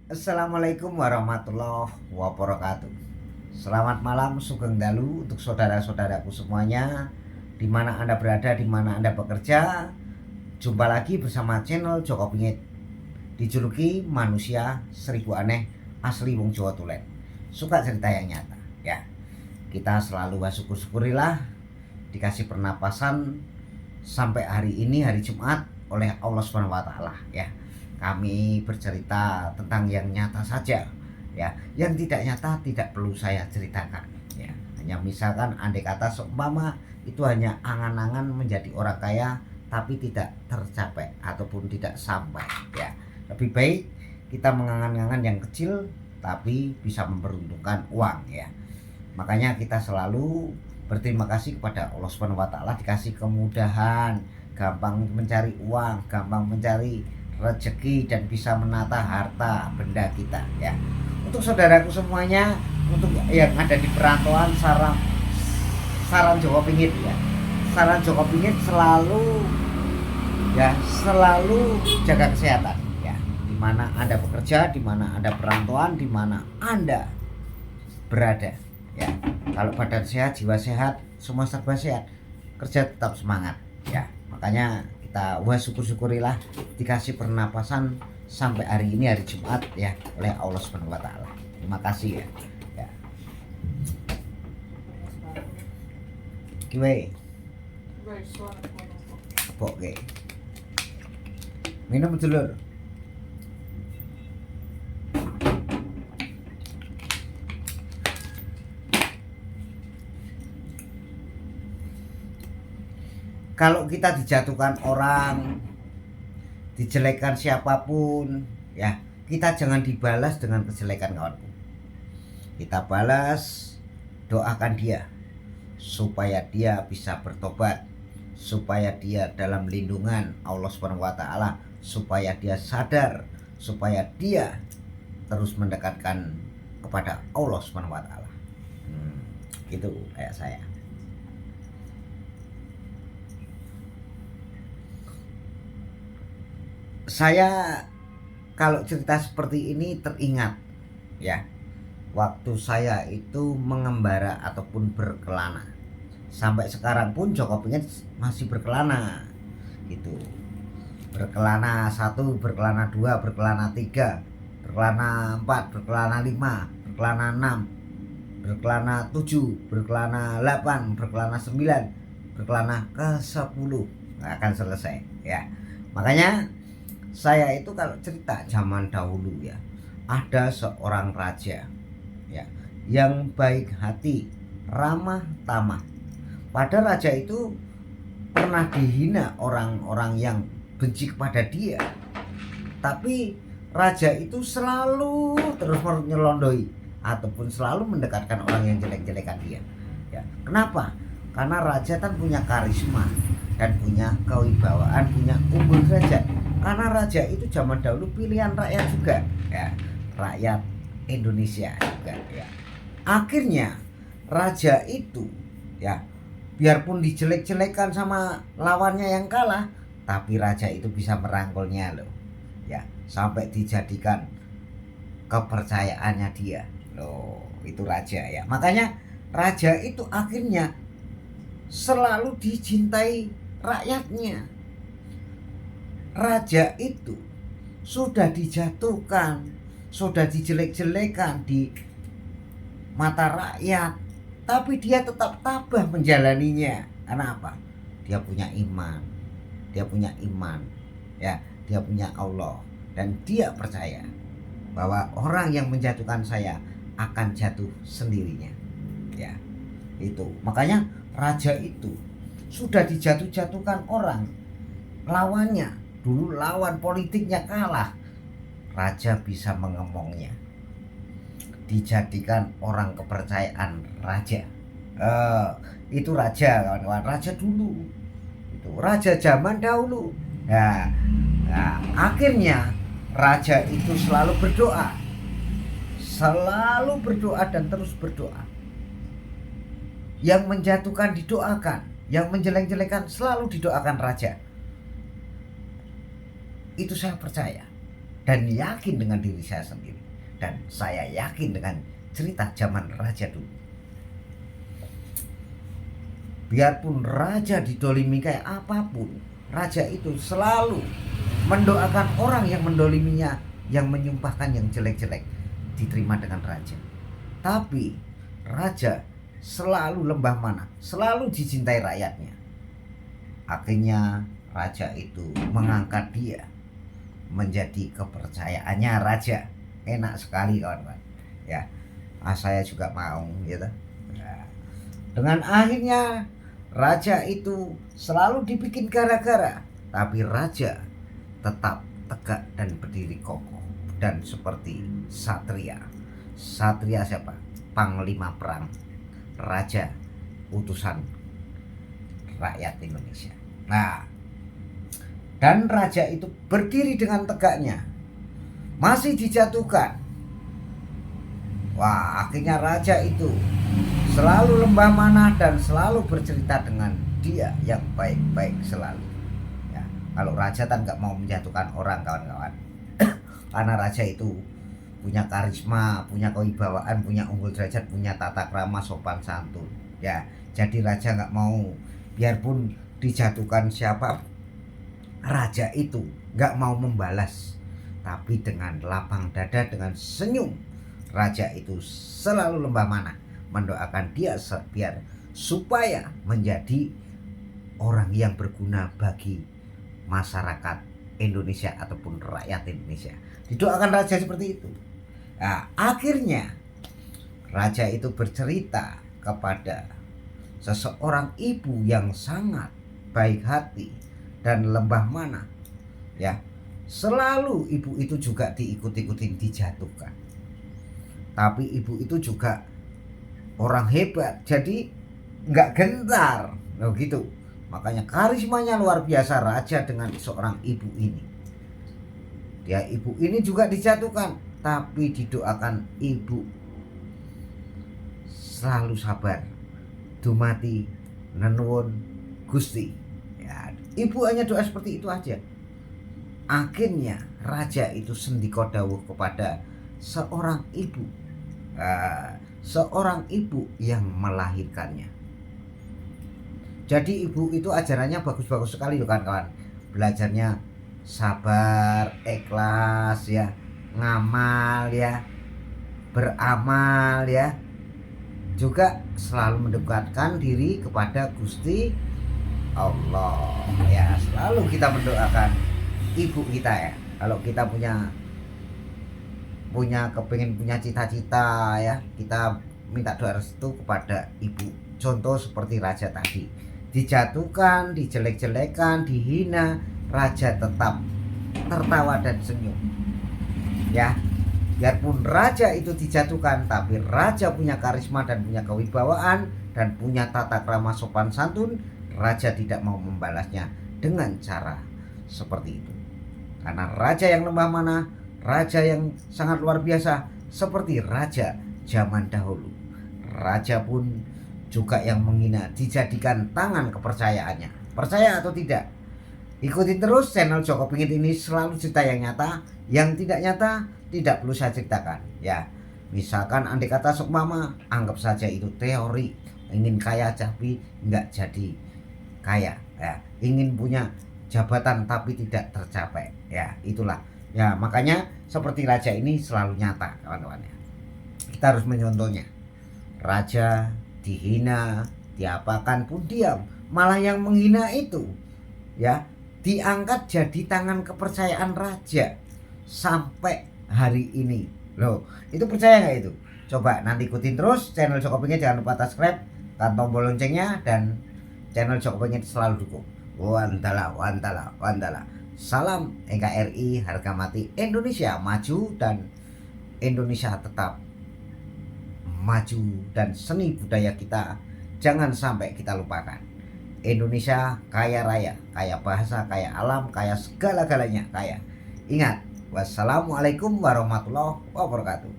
Assalamualaikum warahmatullahi wabarakatuh. Selamat malam Sugeng Dalu untuk saudara-saudaraku semuanya, di mana Anda berada, di mana Anda bekerja. Jumpa lagi bersama channel Joko Pingit, dijuluki manusia seribu aneh asli wong Jawa Tulen. Suka cerita yang nyata ya. Kita selalu bersyukur-syukurilah dikasih pernapasan sampai hari ini, hari Jumat, oleh Allah Subhanahu wa taala ya. Kami bercerita tentang yang nyata saja ya. Yang tidak nyata tidak perlu saya ceritakan ya. Hanya misalkan andai kata seumpama itu hanya angan-angan menjadi orang kaya tapi tidak tercapai ataupun tidak sampai ya. Lebih baik kita mengangan-angan yang kecil tapi bisa memperuntungkan uang ya. Makanya kita selalu berterima kasih kepada Allah Subhanahu wa taala dikasih kemudahan, gampang mencari uang, gampang mencari rezeki, dan bisa menata harta benda kita ya. Untuk saudaraku semuanya, untuk yang ada di perantauan, saran Joko Pingit ya. Saran Joko Pingit selalu jaga kesehatan ya. Di mana Anda bekerja, di mana Anda perantauan, di mana Anda berada ya. Kalau badan sehat, jiwa sehat, semua serba sehat, kerja tetap semangat ya. Makanya kita syukur-syukurilah dikasih pernapasan sampai hari ini, hari Jumat ya, oleh Allah Subhanahu wa taala. Terima kasih ya. Ya. Kiwe. Oke. Minum dulur. Kalau kita dijatuhkan orang, dijelekan siapapun ya, kita jangan dibalas dengan kejelekan kawanku. Kita balas, doakan dia supaya dia bisa bertobat, supaya dia dalam lindungan Allah Subhanahu wa taala, supaya dia sadar, supaya dia terus mendekatkan kepada Allah Subhanahu wa taala. Itu kayak saya. Saya kalau cerita seperti ini teringat ya, waktu saya itu mengembara ataupun berkelana. Sampai sekarang pun Joko Pingit masih berkelana gitu. Berkelana 1, berkelana 2, berkelana 3, berkelana 4, berkelana 5, berkelana 6, berkelana 7, berkelana 8, berkelana 9, berkelana ke 10. Nggak akan selesai ya. Makanya saya itu kalau cerita zaman dahulu ya, ada seorang raja ya, yang baik hati, ramah tamah. Pada raja itu pernah dihina orang-orang yang benci kepada dia, tapi raja itu selalu terus menyelondoi ataupun selalu mendekatkan orang yang jelek-jelekan dia ya. Kenapa? Karena raja kan punya karisma dan punya kewibawaan, punya umur derajat. Karena raja itu zaman dahulu pilihan rakyat juga ya, rakyat Indonesia juga ya. Akhirnya raja itu ya, biarpun dijelek-jelekan sama lawannya yang kalah, tapi raja itu bisa merangkulnya loh ya, sampai dijadikan kepercayaannya dia loh. Itu raja ya. Makanya raja itu akhirnya selalu dicintai rakyatnya. Raja itu sudah dijatuhkan, sudah dijelek-jelekan di mata rakyat, tapi dia tetap tabah menjalaninya. Karena apa? Dia punya iman. Dia punya iman ya, dia punya Allah, dan dia percaya bahwa orang yang menjatuhkan saya akan jatuh sendirinya ya. Itu makanya raja itu sudah dijatuh-jatuhkan orang, lawannya dulu, lawan politiknya kalah, raja bisa mengemongnya, dijadikan orang kepercayaan raja. Itu raja kawan-kawan, raja dulu, itu raja zaman dahulu ya. Nah, akhirnya raja itu selalu berdoa dan terus berdoa. Yang menjatuhkan didoakan, yang menjelek-jelekan selalu didoakan raja. Itu saya percaya. dan yakin dengan diri saya sendiri, dan saya yakin dengan cerita zaman raja dulu. Biarpun raja didolimi kayak apapun, raja itu selalu mendoakan orang yang mendoliminya, yang menyumpahkan yang jelek-jelek, diterima dengan raja. Tapi raja selalu lembah mana, selalu dicintai rakyatnya. Akhirnya raja itu mengangkat dia menjadi kepercayaannya raja. Enak sekali kawan-kawan ya. Saya juga mau gitu. Nah, dengan akhirnya raja itu selalu dibikin gara-gara, tapi raja tetap tegak dan berdiri kokoh dan seperti satria. Satria siapa? Panglima perang, raja, utusan rakyat Indonesia. Nah, dan raja itu berdiri dengan tegaknya, masih dijatuhkan. Wah, akhirnya raja itu selalu lembah manah dan selalu bercerita dengan dia yang baik-baik selalu. Ya, kalau raja kan nggak mau menjatuhkan orang kawan-kawan, karena raja itu punya karisma, punya kewibawaan, punya unggul derajat, punya tata krama sopan santun. Ya, jadi raja nggak mau, biarpun dijatuhkan siapa, raja itu nggak mau membalas, tapi dengan lapang dada, dengan senyum, raja itu selalu lembah manah mendoakan dia biar supaya menjadi orang yang berguna bagi masyarakat Indonesia ataupun rakyat Indonesia. Didoakan raja seperti itu. Nah, akhirnya raja itu bercerita kepada seseorang ibu yang sangat baik hati dan lembah manah. Ya, selalu ibu itu juga diikut-ikutin dijatuhkan. Tapi ibu itu juga orang hebat, jadi nggak gentar, loh gitu. Makanya karismanya luar biasa raja dengan seorang ibu ini. Ya, ibu ini juga dijatuhkan, tapi didoakan ibu selalu sabar, dumati nenuwun Gusti. Ya, ibu hanya doa seperti itu aja. Akhirnya raja itu sendika dawuh kepada seorang ibu, seorang ibu yang melahirkannya. Jadi ibu itu ajarannya bagus-bagus sekali loh kawan-kawan. Belajarnya sabar, ikhlas ya, ngamal ya, beramal ya. Juga selalu mendekatkan diri kepada Gusti Allah ya. Selalu kita mendoakan ibu kita ya. Kalau kita punya kepingin punya cita-cita ya, kita minta doa restu kepada ibu. Contoh seperti raja tadi, dijatuhkan, dijelek-jelekan, dihina, raja tetap tertawa dan senyum ya. Biarpun raja itu dijatuhkan, tapi raja punya karisma dan punya kewibawaan dan punya tata krama sopan santun. Raja tidak mau membalasnya dengan cara seperti itu, karena raja yang lembah manah, raja yang sangat luar biasa seperti raja zaman dahulu. Raja pun juga yang menghina dijadikan tangan kepercayaannya. Percaya atau tidak? Ikuti terus channel Joko Pingit ini, selalu cerita yang nyata. Yang tidak nyata tidak perlu saya ceritakan ya. Misalkan andai kata seumpama, anggap saja itu teori, ingin kaya tapi nggak jadi kaya ya, ingin punya jabatan tapi tidak tercapai ya, itulah ya. Makanya seperti raja ini selalu nyata kawan-kawan ya. Kita harus menyontohnya. Raja dihina, diapakan pun diam, malah yang menghina itu ya diangkat jadi tangan kepercayaan raja sampai hari ini loh. Itu percaya nggak itu? Coba nanti ikutin terus channel Joko Pingit, jangan lupa subscribe, tekan tombol loncengnya, dan channel Joko Pingit selalu dukung. Wantala, wantala, wantala. Salam NKRI, harga mati Indonesia maju dan Indonesia tetap maju, dan seni budaya kita jangan sampai kita lupakan. Indonesia kaya raya, kaya bahasa, kaya alam, kaya segala-galanya kaya. Ingat, wassalamualaikum warahmatullahi wabarakatuh.